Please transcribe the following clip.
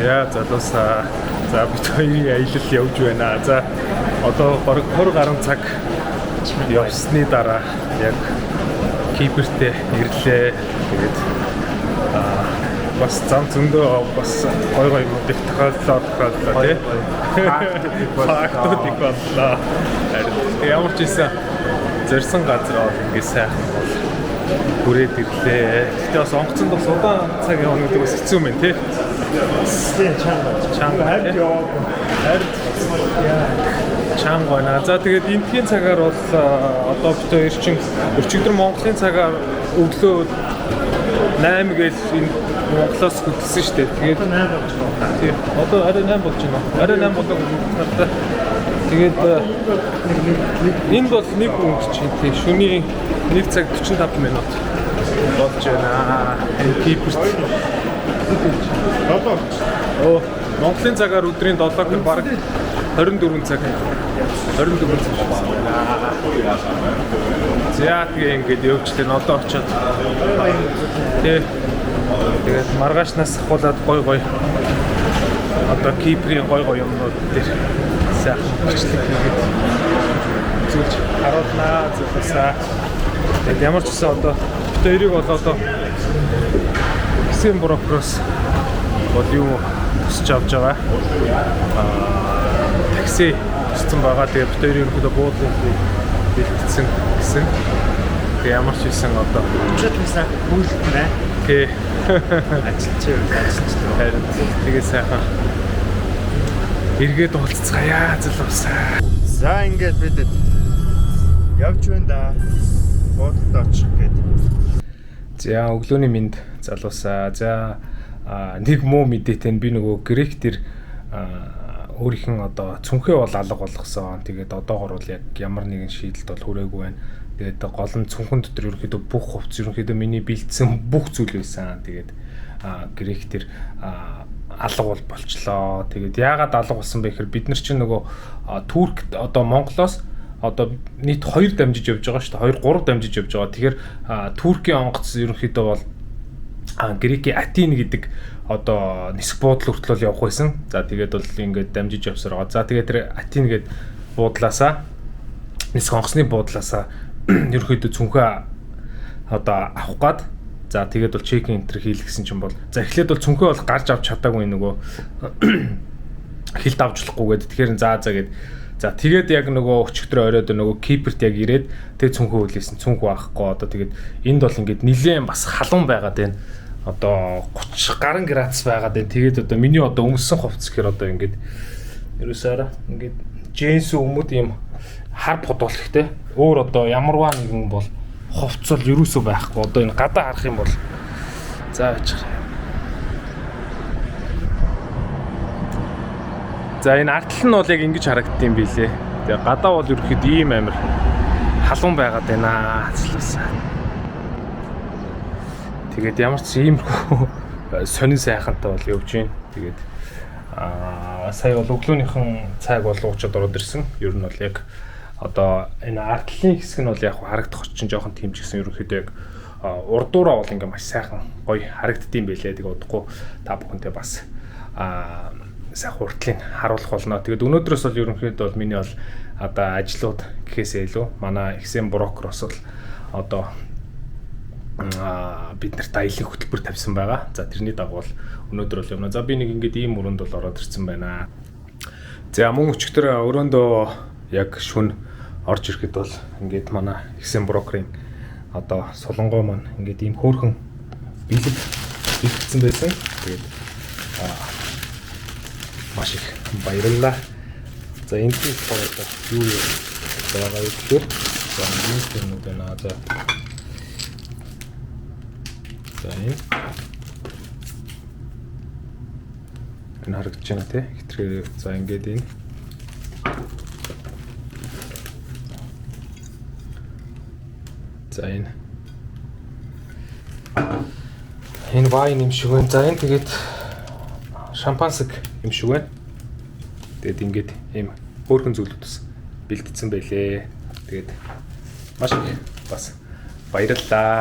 За залуусаа. За бид хоёрын аялал явж байна. За одоо бараг 20 гаруй цаг явсны дараа яг Кипртээ ирлээ. Тэгээд бас зам зөндөө бас гой юмуд их тохиолдлоо тий. Фактууд их боллоо. Ямар ч ийсэн зорьсон газар бол ингэ сайхан бол хүрээд ирлээ. Гэтэ бас онгоцонд бас удаан цаг явна гэдэг бас хэцүү юм тий. Чанга чанга байна. За тэгээд энтхийн цагаар бол одоо бид хоёр чинь өчигдөр Монголын цагаар өглөө 8 гээл энэ Монголоос хөдөлсөн шүү дээ. Тэгээд 8 болж байна. Тийм. Одоо арай 8 болж байна. Арай 8 болоо надад. Тэгээд энд бол нэг өнгөрч тийм шөнийн 1 цаг 45 минут болж байна. Энэ Кипрт. Оо, Монголын цагаар өдрийн 7-г бараг 24 цаг. 24 цаг байна. За тэгээ ингээд явжлаа одоо очиод. Тэгээд маргаашнаас хулаад гой одоо Киприйн гой юмнууд дээр сайхан бичлэг хийгээд зүйлж харуулнаа зүйлсаа. Тэгээд ямар ч гэсэн одоо бид хоёрыг бол одоо хэсгийн брокроос бол юу тусч авч байгаа. Такси туссан байгаа. Тэгээд бид хоёрын ерөнхийдөө буудлын бэлтгэсэн гэсэн. Тэгээд ямар ч байсан одоо өчигдөрөөс бүлдэн бай. Тий. Ажилч. Тэгээ сайхан эргээд уулзцгаая залуусаа. За ингээд бид явж байна да. Буудлын очих гээд. За өглөөний минь залуусаа. За нэг муу мэдээтэй би нөгөө грек төр өөрийнх нь одоо цүнхээ бол алга болгосон. Тэгээд одоогор бол яг ямар нэгэн шийдэлд бол хүрээгүй байна. Тэгээд гол нь цүнхэн дотор ерөөхдөө бүх хувцс ерөөхдөө миний бэлдсэн бүх зүйл байсан. Тэгээд грек төр алга бол болчлоо. Тэгээд яагаад алга болсон бэ гэхээр бид нар чинь нөгөө Турк одоо Монголоос одоо нийт 2 дамжиж явж байгаа шүү дээ. 2 3 дамжиж явж байгаа. Тэгэхээр Туркийн онгоц ерөнхийдөө бол Грекийн Атин гэдэг одоо нисэх буудлын хүртэл явах байсан. За тэгээд бол ингээд дамжиж явсаар байгаа. За тэгээд тэр Атин гэдэг буудлаасаа нисэх онгоцны буудлаасаа ерөнхийдөө цүнхээ одоо авах гад. За тэгээд бол чекин энтер хийлгэсэн чинь бол за эхлээд бол цүнхээ бол гарч авч чадаагүй нөгөө хилд авчлахгүйгээд тэгэхээр за гэд за тэгээд яг нөгөө өчигдөр оройд нөгөө Кипрт яг ирээд тэг цүнхээ хүлээсэн цүнхүү авахгүй одоо тэгээд энд бол ингээд нилээн бас халуун байгаад байна. Одоо 30 гаруй градус байгаад байна. Тэгээд одоо миний одоо өмссөн хувцс гэхээр одоо ингээд ерөөсөөрөө ингээд джинс өмд юм хар бодуулахтэй. Өөр одоо ямарваа нэгэн бол хувцс бол ерөөсөө байхгүй. Одоо энэ гадаа харах юм бол за яачих. За энэ артл нь бол яг ингэж харагдсан билээ. Тэгээ гадаа бол ерөөхдөө ийм амир халуун байгаад байна. Тэгээд ямар ч иймэрхүү сонин сайхантай бол явж байна. Тэгээд сая бол өглөөнийхэн цайг бол уучаад ороод ирсэн. Ер нь бол яг одоо энэ артлын хэсэг нь бол яг харагдах чинь жоохон тэмжигсэн ерөнхийдөө яг урдуураа бол ингээ маш сайхан гоё харагддсан байлээ. Тэгээд удахгүй та бүхэнтэй бас сайхан уртлыг харуулах болно. Тэгээд өнөөдрөөс бол ерөнхийдөө бол миний бол одоо ажлууд гэхээсээ илүү манай XM брокроос бол одоо бид нарт аялын хөтөлбөр тавьсан байгаа. За тэрний дагуу бол өнөөдөр бол явна. За би нэг ингээд ийм өрөөнд бол ороод ирсэн байна. За мөн өчигдөр өрөөндөө яг шүн орж ирэхэд бол ингээд манай XM брокерийн одоо солонгоо маань ингээд ийм хөөрхөн бэлэг бэлтгэсэн байсан. Тэгээд маш их баярлалаа. За энэ болохоор юу байгаа вэ гэхээр за энэ юмуд байна. За энэ харагдаж байна те. Хитрхээ за ингээд энэ за энэ вайн юм шиг байна. За энэ тэгээд шампансаг юм шиг байна. Тэгээд ингээд ийм хөөрхөн зүйлүүдс бэлтгэсэн байлээ. Тэгээд маш их бас баярлалаа.